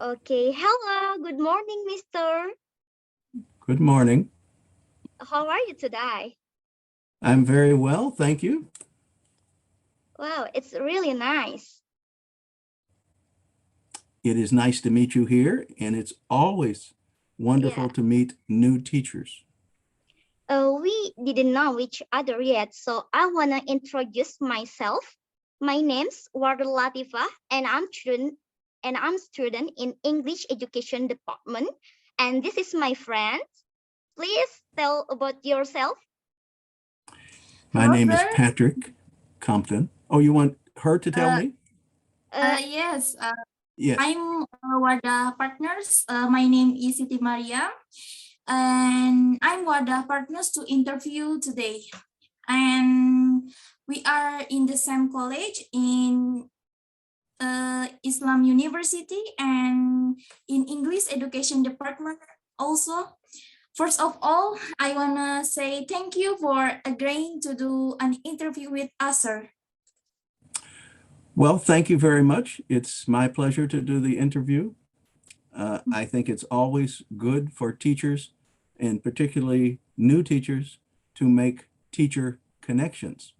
Okay, hello, good morning, mister. Good morning. How are you today? I'm very well, thank you. Wow, it's really nice. It is nice to meet you here, and it's always Yeah, wonderful to meet new teachers. we didn't know each other yet, so I wanna introduce myself. My name's Wardah Lathifah, and I'm student in English Education Department, and this is my friend. Please tell about yourself. My Hello, name is sir. Patrick Compton. Oh, you want her to tell Uh, me? yes, Yes. I'm Wardah Partners. My name is Siti Mariyam, and I'm Wardah Partners to interview today. And we are in the same college in Islam University and in English Education Department also. First of all, I wanna say thank you for agreeing to do an interview with us, sir. Well, thank you very much. It's my pleasure to do the interview. I think it's always good for teachers, and particularly new teachers, to make teacher connections.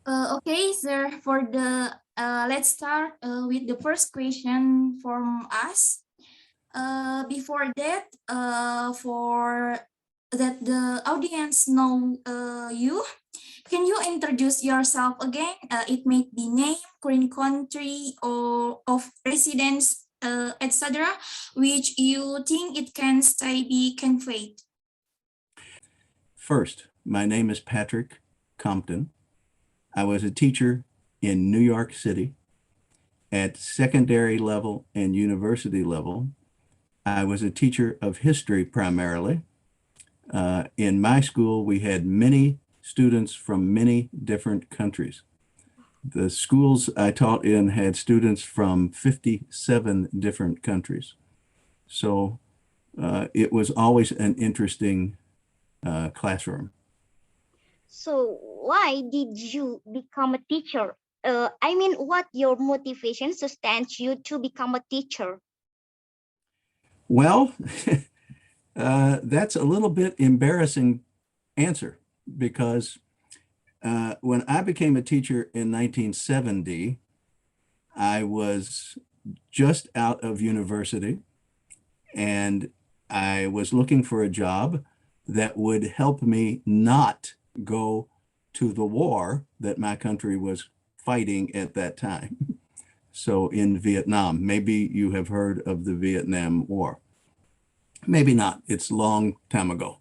Okay, sir. For the let's start with the first question from us. Before that, for that the audience know you, can you introduce yourself again? It may be name, current country, or of residence, etc., which you think it can stay be conveyed. First, my name is Patrick Compton. I was a teacher in New York City at secondary level and university level. I was a teacher of history primarily. In my school, we had many students from many different countries. The schools I taught in had students from 57 different countries. So it was always an interesting classroom. So why did you become a teacher? What your motivation sustains you to become a teacher? Well, that's a little bit embarrassing answer because when I became a teacher in 1970, I was just out of university and I was looking for a job that would help me not go to the war that my country was fighting at that time. So in Vietnam, maybe you have heard of the Vietnam War. Maybe not, it's a long time ago.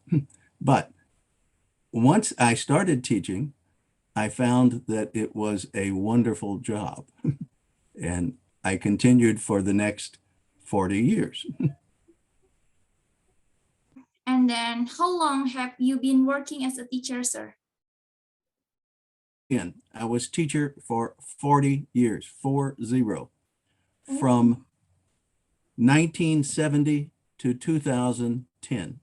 But once I started teaching, I found that it was a wonderful job. And I continued for the next 40 years. And then, how long have you been working as a teacher, sir? I was teacher for 40 years, 40, from 1970 to 2010.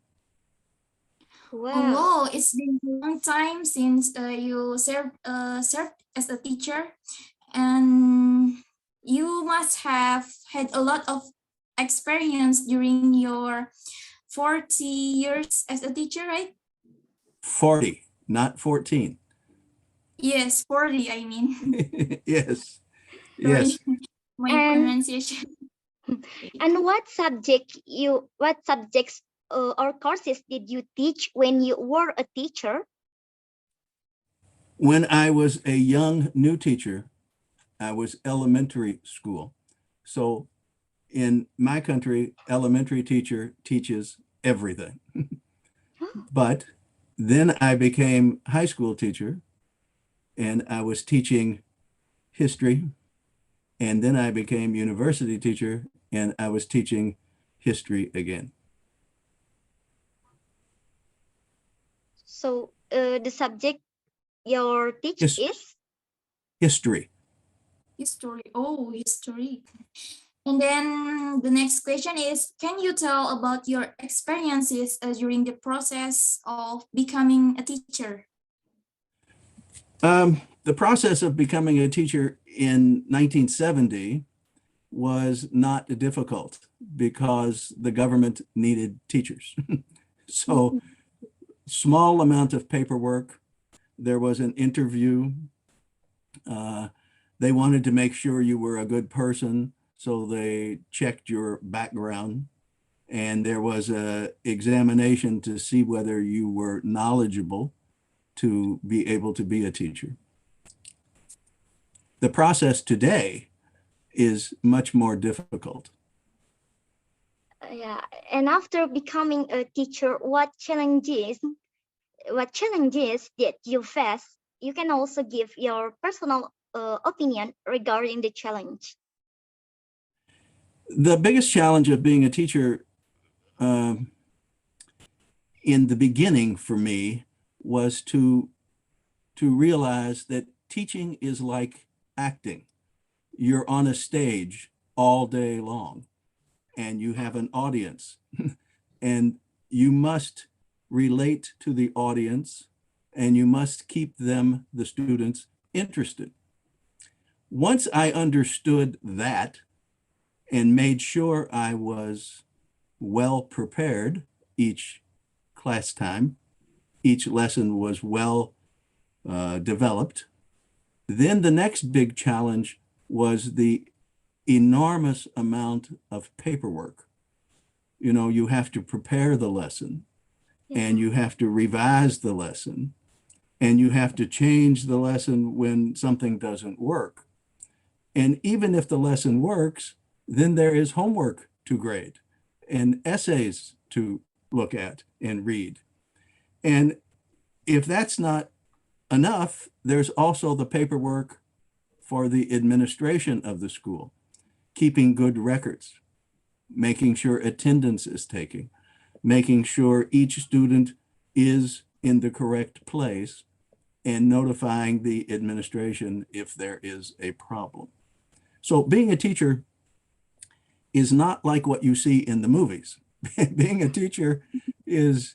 Wow. Although it's been a long time since you served as a teacher, and you must have had a lot of experience during your 40 years as a teacher, right? 40, not 14. Yes, 40, I mean. Yes, Sorry, yes. my And pronunciation. and what subjects or courses did you teach when you were a teacher? When I was a young new teacher, I was elementary school. So in my country, elementary teacher teaches everything. But then I became high school teacher and I was teaching history. And then I became university teacher and I was teaching history again. So the subject your teach His- is? history. History. Oh, history. And then the next question is, can you tell about your experiences during the process of becoming a teacher? The process of becoming a teacher in 1970 was not difficult because the government needed teachers. So small amount of paperwork. There was an interview. They wanted to make sure you were a good person, so they checked your background. And there was a examination to see whether you were knowledgeable to be able to be a teacher. The process today is much more difficult. Yeah, and after becoming a teacher, what challenges that you face? You can also give your personal opinion regarding the challenge. The biggest challenge of being a teacher in the beginning for me was to realize that teaching is like acting. You're on a stage all day long and you have an audience and you must relate to the audience and you must keep them, the students, interested. Once I understood that and made sure I was well prepared each class time, each lesson was well developed, then the next big challenge was the enormous amount of paperwork. You know, you have to prepare the lesson and you have to revise the lesson and you have to change the lesson when something doesn't work. And even if the lesson works, then there is homework to grade and essays to look at and read. And if that's not enough, there's also the paperwork for the administration of the school, keeping good records, making sure attendance is taken, making sure each student is in the correct place, and notifying the administration if there is a problem. So being a teacher is not like what you see in the movies. Being a teacher is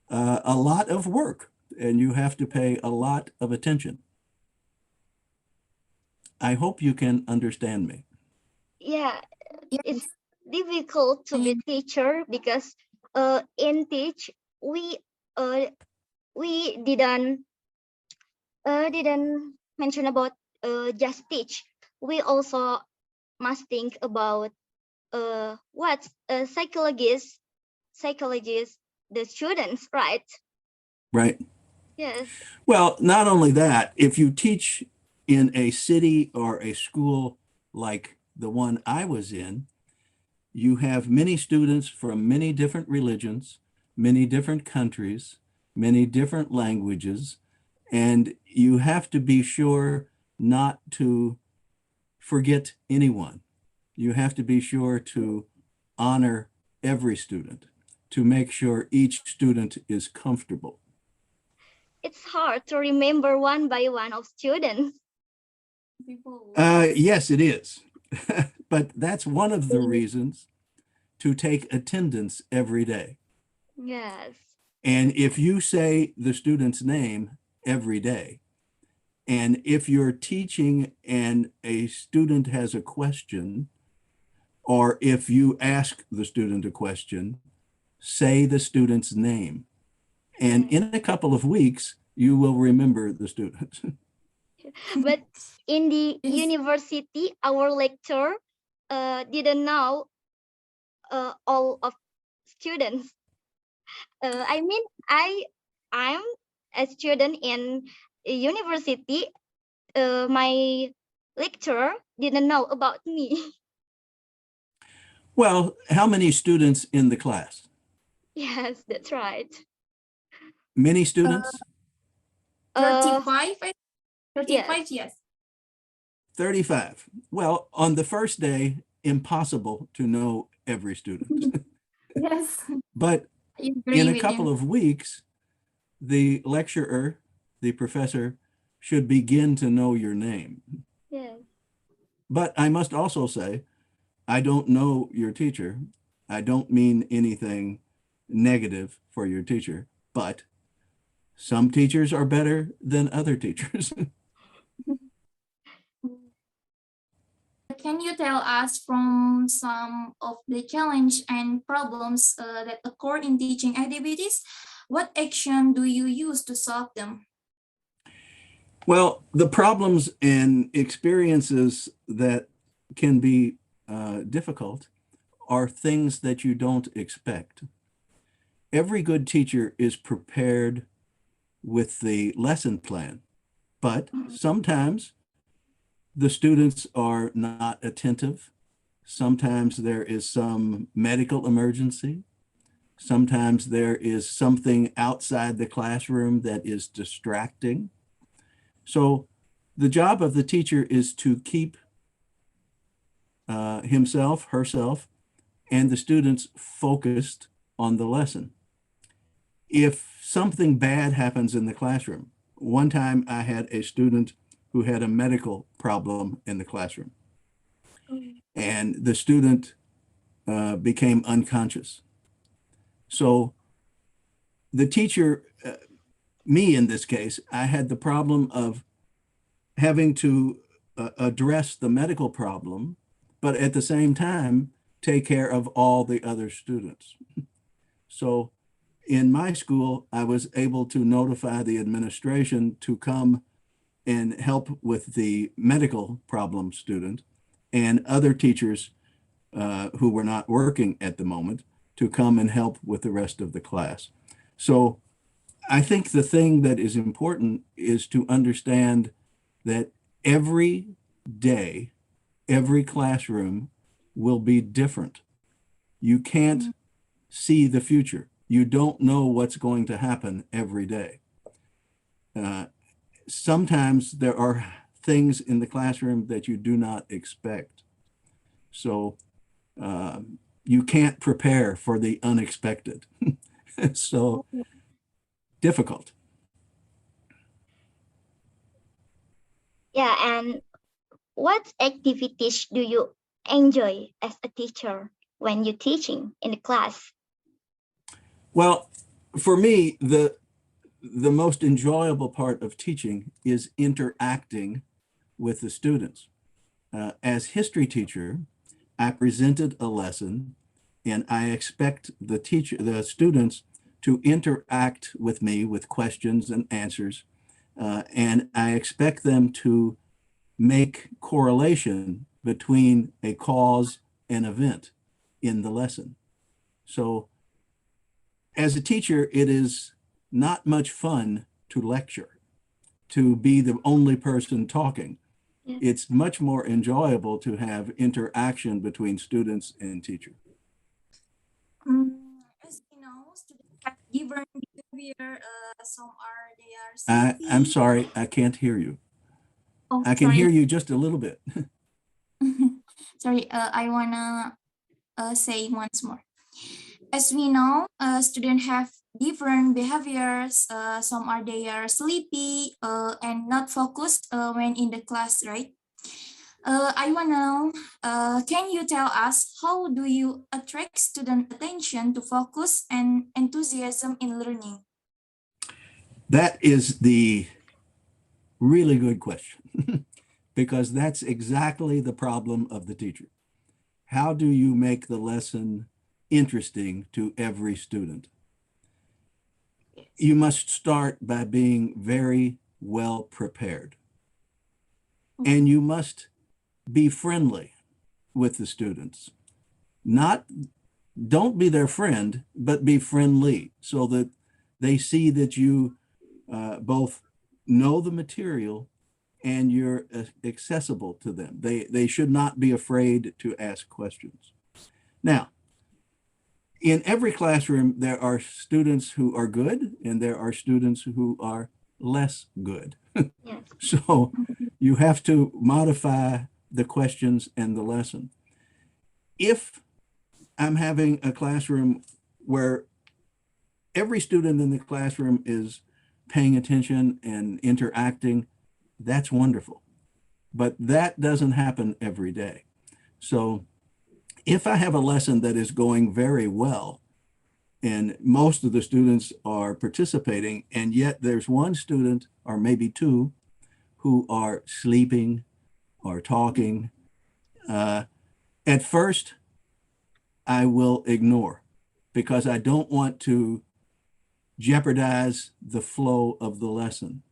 a lot of work and you have to pay a lot of attention. I hope you can understand me. Yeah, Yes. it's difficult to be teacher because in teach we didn't mention about just teach. We also must think about what psychologists the students, right? Right. Yes. Well, not only that, if you teach in a city or a school like the one I was in, you have many students from many different religions, many different countries, many different languages, and you have to be sure not to forget anyone. You have to be sure to honor every student, to make sure each student is comfortable. It's hard to remember one by one of students. Yes, it is. But that's one of the reasons to take attendance every day. Yes. And if you say the student's name every day, and if you're teaching and a student has a question, or if you ask the student a question, say the student's name. And in a couple of weeks, you will remember the student. But in the university, our lecturer didn't know all of students. I mean, I'm a student in a university. My lecturer didn't know about me. Well, how many students in the class? Yes, that's right. Many students? 35, 35, yes. 35. Well, on the first day, impossible to know every student. Yes. But in a couple of weeks, the lecturer, the professor, should begin to know your name. Yes. But I must also say, I don't know your teacher. I don't mean anything negative for your teacher, but some teachers are better than other teachers. Can you tell us from some of the challenge and problems that occur in teaching activities? What action do you use to solve them? Well, the problems and experiences that can be difficult are things that you don't expect. Every good teacher is prepared with the lesson plan, but sometimes the students are not attentive. Sometimes there is some medical emergency. Sometimes there is something outside the classroom that is distracting. So the job of the teacher is to keep himself, herself, and the students focused on the lesson. If something bad happens in the classroom, one time I had a student who had a medical problem in the classroom, and the student became unconscious. So the teacher, me in this case, I had the problem of having to address the medical problem, but at the same time, take care of all the other students. So in my school, I was able to notify the administration to come and help with the medical problem student and other teachers who were not working at the moment to come and help with the rest of the class. So I think the thing that is important is to understand that every day, every classroom will be different. You can't see the future. You don't know what's going to happen every day. Sometimes there are things in the classroom that you do not expect. So you can't prepare for the unexpected. So difficult. Yeah, and what activities do you enjoy as a teacher when you're teaching in the class? Well, for me, the most enjoyable part of teaching is interacting with the students. As history teacher, I presented a lesson and I expect the students to interact with me with questions and answers. And I expect them to make correlation between a cause and event in the lesson. So as a teacher, it is not much fun to lecture, to be the only person talking. Yeah. It's much more enjoyable to have interaction between students and teacher. As we know, students have different behavior. Some are they are I'm sleepy. sorry, I can't hear you. Oh, I can sorry. hear you just a little bit. Sorry, I wanna say once more. As we know, students have different behaviors. Some are they are sleepy and not focused when in the class, right? I want to know, can you tell us how do you attract student attention to focus and enthusiasm in learning? That is the really good question because that's exactly the problem of the teacher. How do you make the lesson interesting to every student? You must start by being very well prepared. And you must be friendly with the students. Don't be their friend, but be friendly so that they see that you both know the material and you're accessible to them. They should not be afraid to ask questions. Now, in every classroom, there are students who are good and there are students who are less good. Yes. So you have to modify the questions and the lesson. If I'm having a classroom where every student in the classroom is paying attention and interacting, that's wonderful. But that doesn't happen every day. So if I have a lesson that is going very well and most of the students are participating, and yet there's one student or maybe two who are sleeping or talking, At first, I will ignore because I don't want to jeopardize the flow of the lesson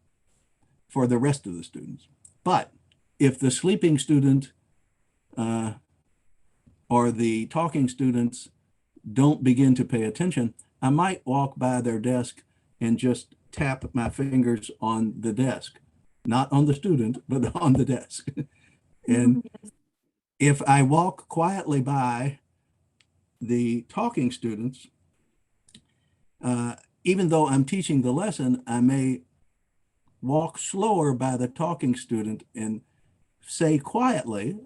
for the rest of the students. But if the sleeping student or the talking students don't begin to pay attention, I might walk by their desk and just tap my fingers on the desk, not on the student, but on the desk. And if I walk quietly by the talking students, even though I'm teaching the lesson, I may walk slower by the talking student and say quietly,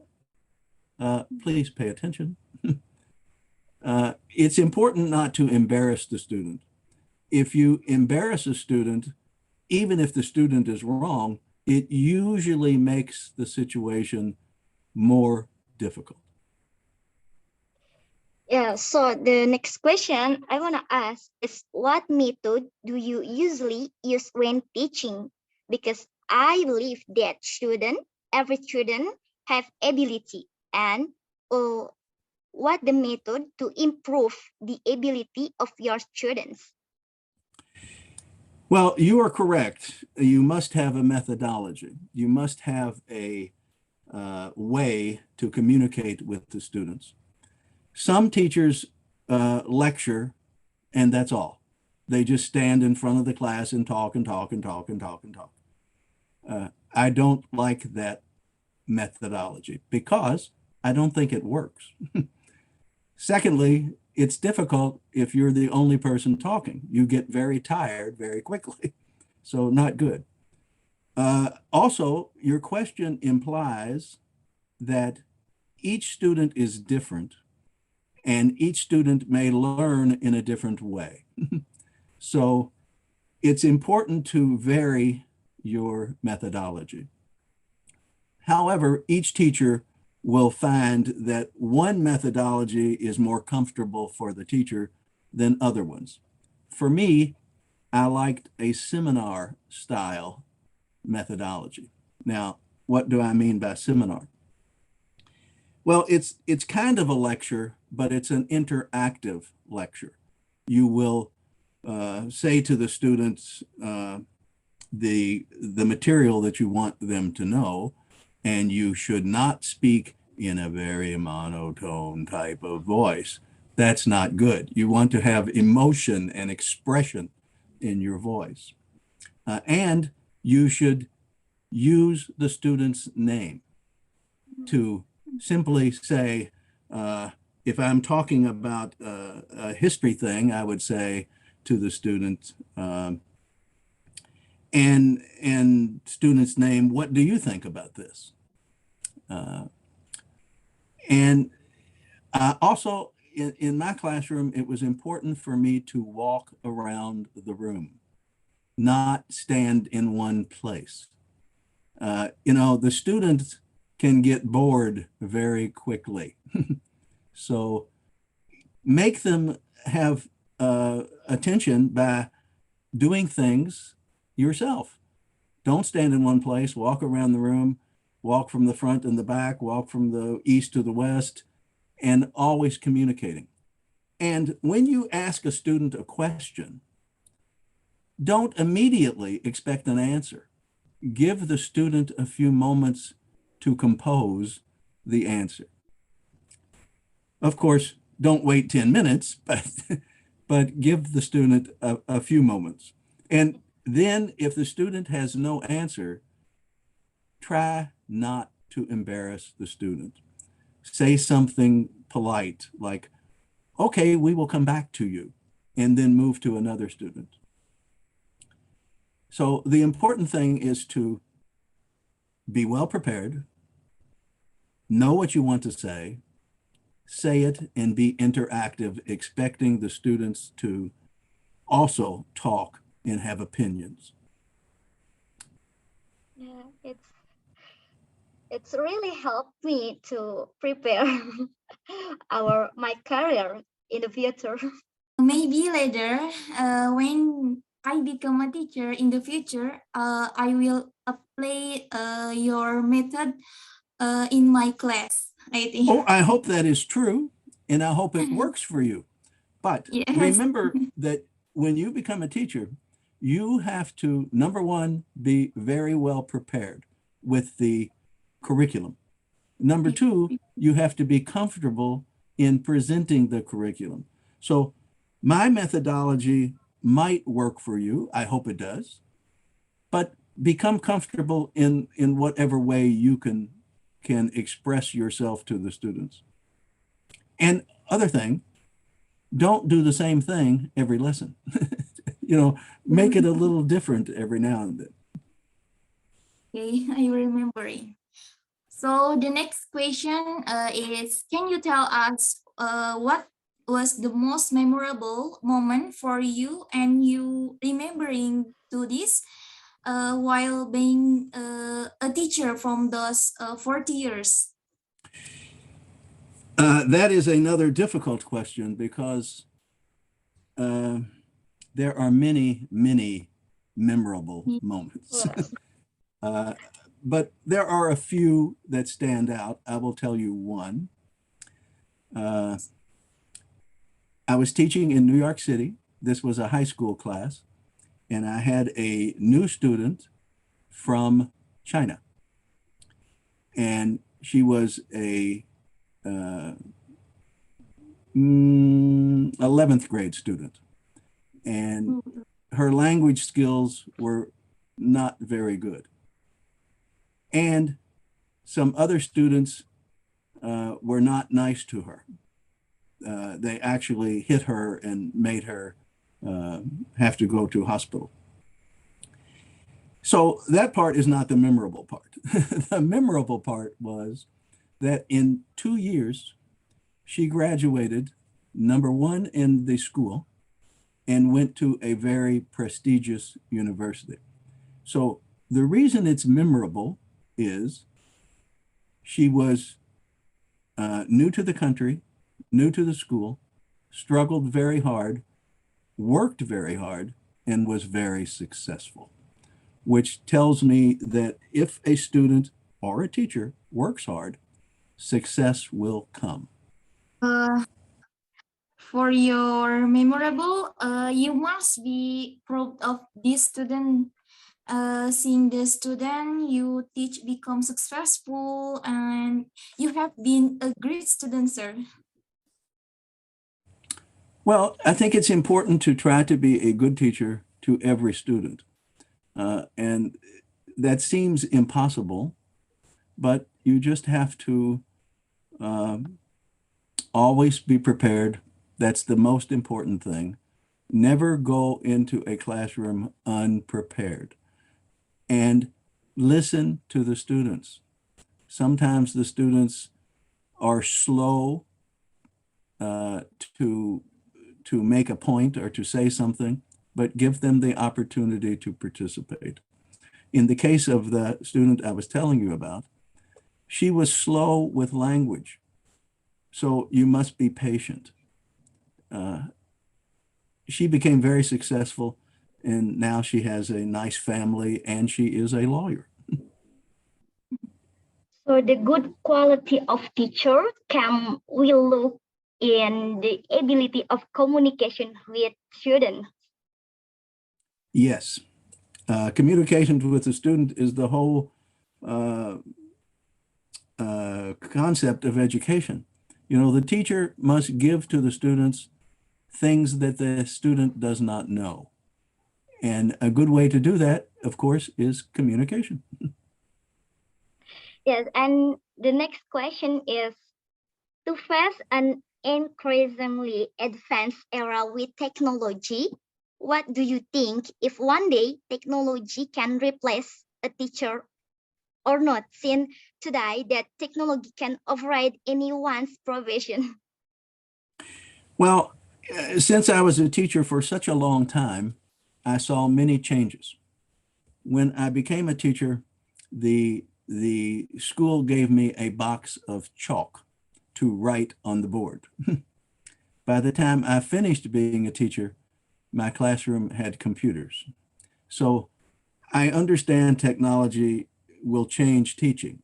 please pay attention. It's important not to embarrass the student. If you embarrass a student, even if the student is wrong, it usually makes the situation more difficult. Yeah, so the next question I want to ask is, what method do you usually use when teaching? Because I believe that every student have ability, and what the method to improve the ability of your students? Well, you are correct. You must have a methodology. You must have a way to communicate with the students. Some teachers lecture, and that's all. They just stand in front of the class and talk and talk and talk and talk and talk. I don't like that methodology because I don't think it works. Secondly, it's difficult if you're the only person talking. You get very tired very quickly. So not good. Also, your question implies that each student is different and each student may learn in a different way. So it's important to vary your methodology. However, each teacher will find that one methodology is more comfortable for the teacher than other ones. For me, I liked a seminar style methodology. Now, what do I mean by seminar? Well, it's kind of a lecture, but it's an interactive lecture. You will say to the students the material that you want them to know, and you should not speak in a very monotone type of voice. That's not good. You want to have emotion and expression in your voice. And you should use the student's name to simply say, if I'm talking about a history thing, I would say to the student, and student's name, what do you think about this? And also in my classroom, it was important for me to walk around the room, not stand in one place. The students can get bored very quickly. So make them have attention by doing things yourself. Don't stand in one place, walk around the room, walk from the front and the back, walk from the east to the west, and always communicating. And when you ask a student a question, don't immediately expect an answer. Give the student a few moments to compose the answer. Of course, don't wait 10 minutes, but give the student a few moments. And then if the student has no answer, try not to embarrass the student. Say something polite like, okay, we will come back to you, and then move to another student. So the important thing is to be well prepared, know what you want to say it, and be interactive, expecting the students to also talk and have opinions. Yeah, it's really helped me to prepare my career in the future. Maybe later, when I become a teacher in the future, I will apply your method in my class. I think. Oh, I hope that is true, and I hope it works for you. But Yes. remember that when you become a teacher, you have to, number one, be very well prepared with the curriculum. Number two, you have to be comfortable in presenting the curriculum. So my methodology might work for you. I hope it does. But become comfortable in whatever way you can express yourself to the students. And other thing, don't do the same thing every lesson. Make it a little different every now and then. Okay, I remembering. So the next question is, can you tell us what was the most memorable moment for you and you remembering to this while being a teacher from those 40 years? That is another difficult question because there are many, many memorable moments. But there are a few that stand out. I will tell you one. I was teaching in New York City. This was a high school class, and I had a new student from China. And she was a 11th grade student. And her language skills were not very good. And some other students were not nice to her. They actually hit her and made her have to go to hospital. So that part is not the memorable part. The memorable part was that in 2 years, she graduated #1 in the school and went to a very prestigious university. So the reason it's memorable is she was new to the country, new to the school, struggled very hard, worked very hard, and was very successful, which tells me that if a student or a teacher works hard, success will come. For your memorable, you must be proud of this student. Seeing the student you teach become successful, and you have been a great student, sir. Well, I think it's important to try to be a good teacher to every student. And that seems impossible, but you just have to always be prepared. That's the most important thing. Never go into a classroom unprepared. And listen to the students. Sometimes the students are slow to make a point or to say something, but give them the opportunity to participate. In the case of the student I was telling you about, she was slow with language. So you must be patient. She became very successful, and now she has a nice family and she is a lawyer. So the good quality of teacher will look in the ability of communication with students. Yes. Communication with the student is the whole concept of education. The teacher must give to the students things that the student does not know. And a good way to do that, of course, is communication. Yes, and the next question is, to face an increasingly advanced era with technology, what do you think if one day technology can replace a teacher or not, since today that technology can override anyone's profession? Well, since I was a teacher for such a long time, I saw many changes. When I became a teacher, the school gave me a box of chalk to write on the board. By the time I finished being a teacher, my classroom had computers. So I understand technology will change teaching.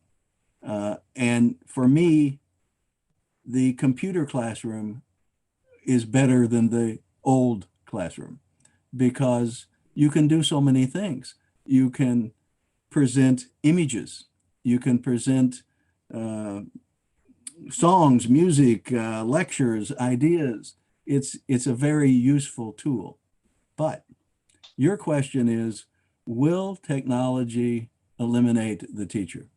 And for me, the computer classroom is better than the old classroom because you can do so many things. You can present images, you can present songs, music, lectures, ideas. It's a very useful tool. But your question is, will technology eliminate the teacher?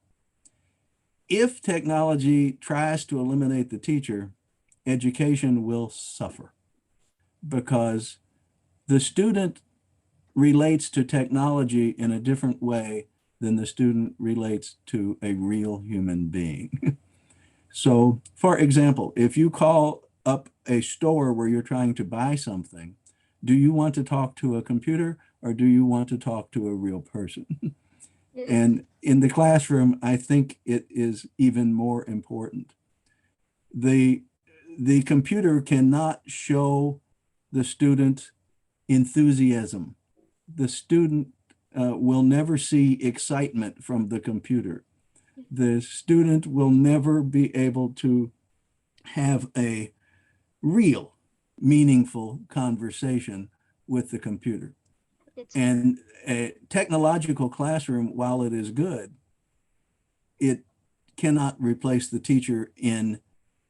If technology tries to eliminate the teacher, education will suffer because the student relates to technology in a different way than the student relates to a real human being. So, for example, if you call up a store where you're trying to buy something, do you want to talk to a computer or do you want to talk to a real person? Yes. And in the classroom, I think it is even more important. The computer cannot show the student enthusiasm. The student will never see excitement from the computer. The student will never be able to have a real, meaningful conversation with the computer. That's And a technological classroom, while it is good, it cannot replace the teacher in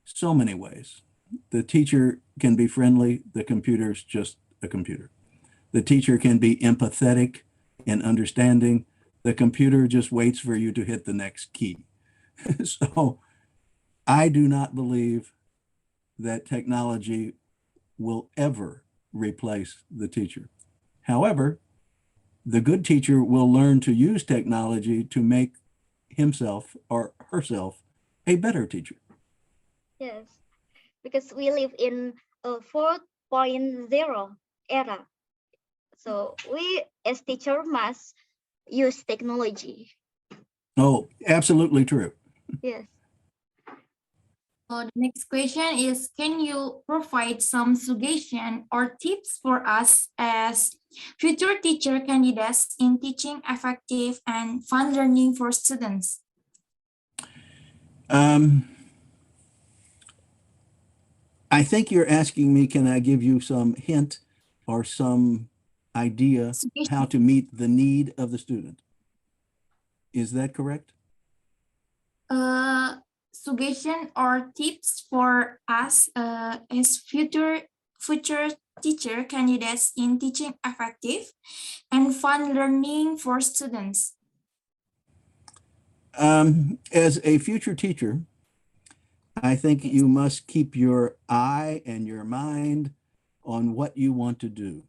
so many ways. The teacher can be friendly, the computer's just a computer. The teacher can be empathetic and understanding. The computer just waits for you to hit the next key. So I do not believe that technology will ever replace the teacher. However, the good teacher will learn to use technology to make himself or herself a better teacher. yes, because we live in a 4.0 era. So we as teacher must use technology. Oh, absolutely true. Yes. So the next question is, can you provide some suggestion or tips for us as future teacher candidates in teaching effective and fun learning for students? I think you're asking me, can I give you some hint or some idea how to meet the need of the student? Is that correct? Suggestion or tips for us as future teacher candidates in teaching effective and fun learning for students. As a future teacher, I think you must keep your eye and your mind on what you want to do.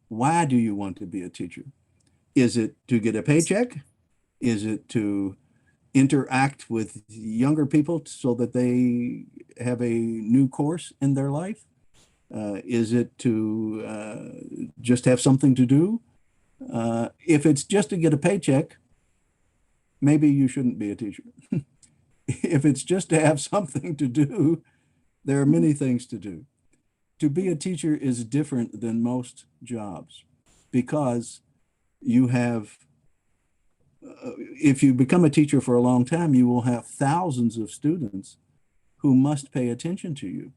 Why do you want to be a teacher? Is it to get a paycheck? Is it to interact with younger people so that they have a new course in their life? Is it to just have something to do? If it's just to get a paycheck, maybe you shouldn't be a teacher. If it's just to have something to do, there are many things to do. To be a teacher is different than most jobs because you have, if you become a teacher for a long time, you will have thousands of students who must pay attention to you,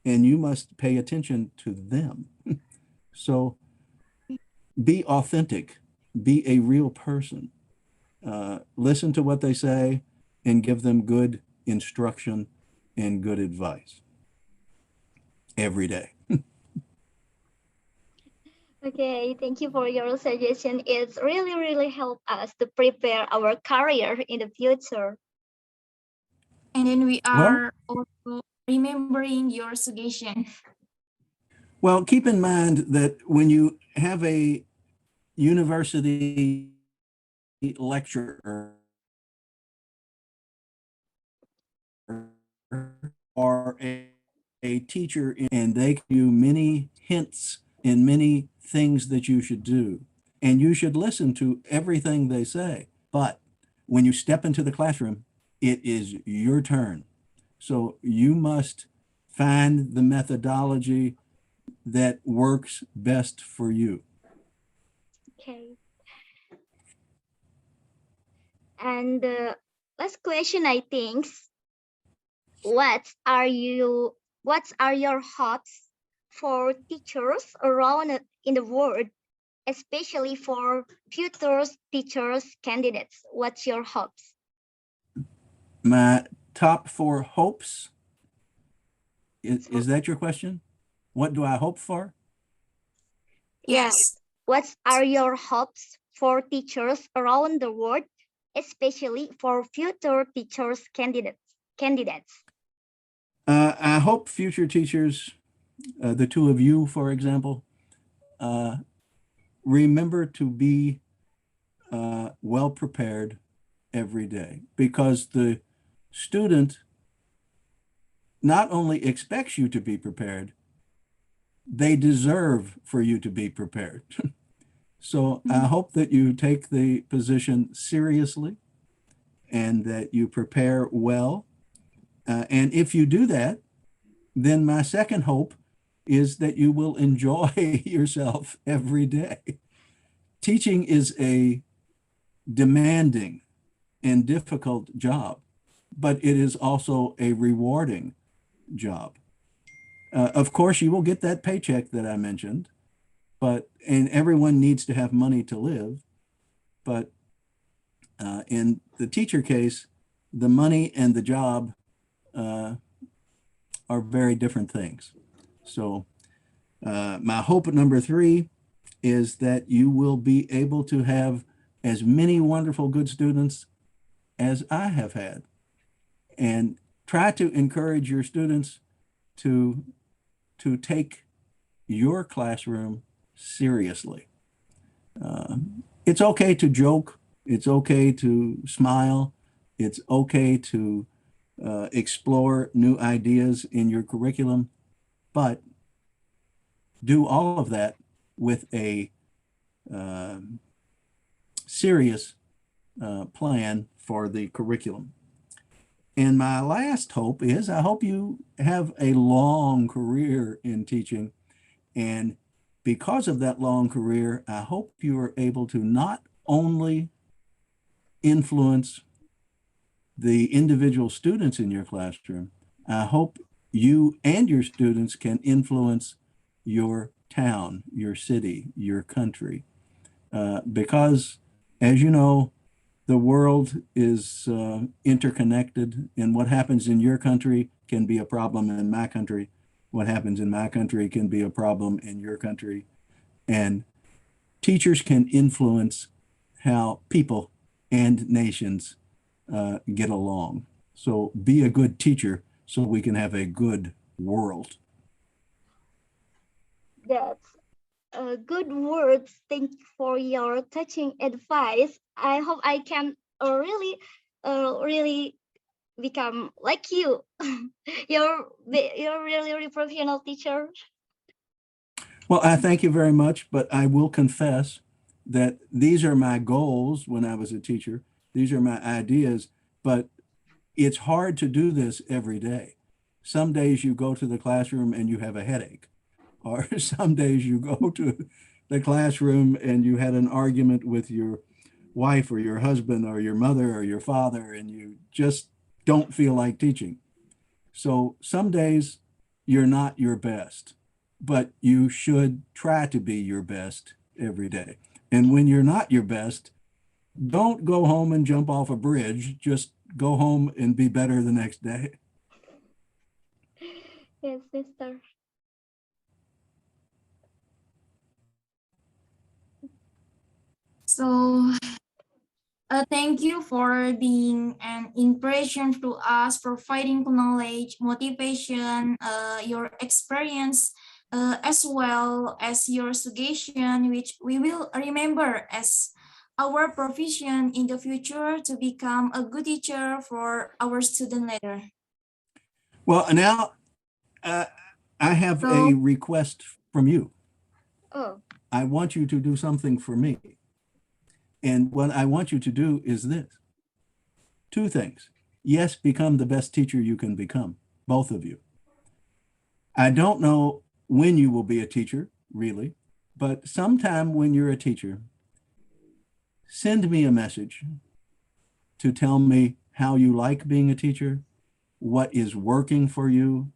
and you must pay attention to them. So be authentic, be a real person, listen to what they say, and give them good instruction and good advice every day. Okay, thank you for your suggestion. It's really helped us to prepare our career in the future. And then we Well, are also remembering your suggestion. well, keep in mind that when you have a university lecturer or a teacher, and they give you many hints and many things that you should do. And you should listen to everything they say. But when you step into the classroom, it is your turn. So you must find the methodology that works best for you. Okay. And the last question, I think, what are your hopes for teachers around in the world, especially for future teachers candidates? What's your hopes? My top 4 hopes, is that your question? What do I hope for? Yeah. Yes. What are your hopes for teachers around the world, especially for future teachers candidates? I hope future teachers, the two of you, for example, remember to be well prepared every day, because the student not only expects you to be prepared, they deserve for you to be prepared. So I hope that you take the position seriously and that you prepare well. And if you do that, then my second hope is that you will enjoy yourself every day. Teaching is a demanding and difficult job, but it is also a rewarding job. Of course, you will get that paycheck that I mentioned, and everyone needs to have money to live. But in the teacher case, the money and the job are very different things. So my hope number 3 is that you will be able to have as many wonderful good students as I have had, and try to encourage your students to take your classroom seriously. It's okay to joke. It's okay to smile. It's okay to explore new ideas in your curriculum, but do all of that with a serious plan for the curriculum. And my last hope is I hope you have a long career in teaching. And because of that long career, I hope you are able to not only influence the individual students in your classroom, I hope you and your students can influence your town, your city, your country. Because, as you know, the world is interconnected, and what happens in your country can be a problem in my country. What happens in my country can be a problem in your country. And teachers can influence how people and nations get along. So be a good teacher so we can have a good world. That's good words. Thank you for your touching advice. I hope I can really become like you. You're really professional teacher. Well, I thank you very much, but I will confess that these are my goals when I was a teacher. These are my ideas, but it's hard to do this every day. Some days you go to the classroom and you have a headache, or some days you go to the classroom and you had an argument with your wife or your husband or your mother or your father, and you just don't feel like teaching. So some days you're not your best, but you should try to be your best every day. And when you're not your best, don't go home and jump off a bridge. Just go home and be better the next day. Yes, sister. So thank you for being an inspiration to us, providing knowledge, motivation, your experience, as well as your suggestion, which we will remember as our profession in the future to become a good teacher for our student later. Well, now I have a request from you. Oh. I want you to do something for me. And what I want you to do is this. 2 things. Yes, become the best teacher you can become, both of you. I don't know when you will be a teacher, really, but sometime when you're a teacher, send me a message to tell me how you like being a teacher what is working for you,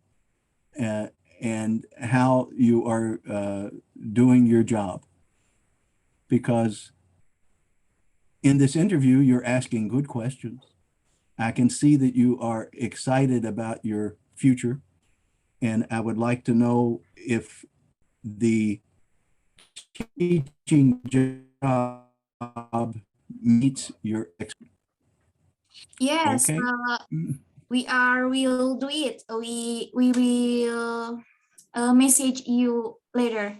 and how you are doing your job. Because in this interview, you're asking good questions. I can see that you are excited about your future, and I would like to know if the teaching job meets your expectations. Yes, Okay? we'll do it. We will message you later.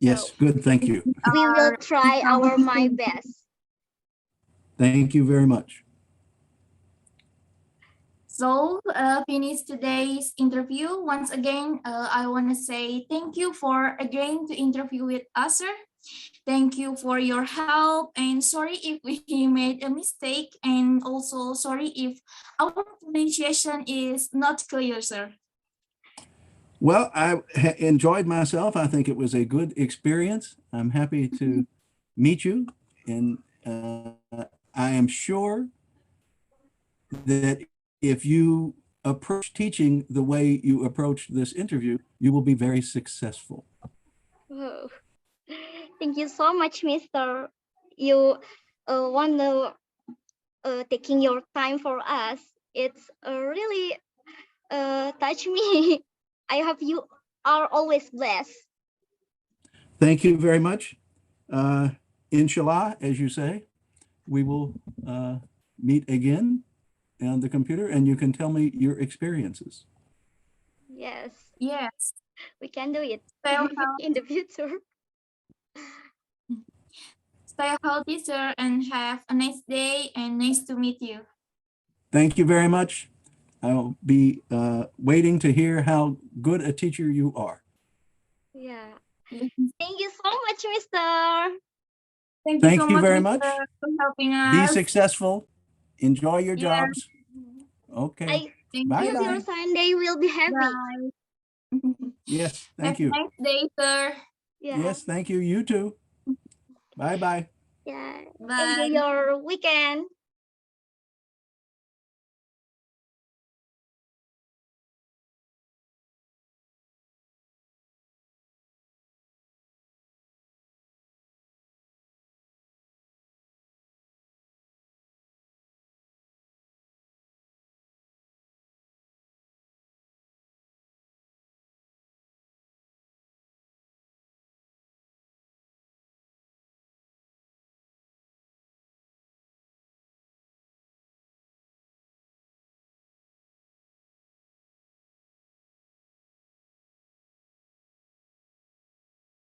Yes, good. Thank you. We will try our my Our- best. Thank you very much. So finish today's interview. Once again, I want to say thank you for agreeing to interview with us, sir. Thank you for your help, and sorry if we made a mistake, and also sorry if our pronunciation is not clear, sir. Well, I enjoyed myself. I think it was a good experience. I'm happy to meet you, and I am sure that if you approach teaching the way you approached this interview, you will be very successful. Oh, thank you so much, Mr. You want to taking your time for us. It's really touch me. I hope you are always blessed. Thank you very much. Inshallah, as you say, we will meet again on the computer, and you can tell me your experiences. Yes, Yes. we can do it Stay in the future. Stay healthy, sir, and have a nice day, and nice to meet you. Thank you very much. I'll be waiting to hear how good a teacher you are. Yeah. Yes. Thank you so much, Mr. Thank you very Mr. much. for helping Be us. successful. Enjoy your Yeah. jobs. Okay. I Thank Bye hope you. your bye. Sunday will be happy. Bye. Yes, Have thank a you. nice day, sir. Yeah. Yes, thank you. You too. Bye bye. Yeah. Bye. Enjoy your weekend.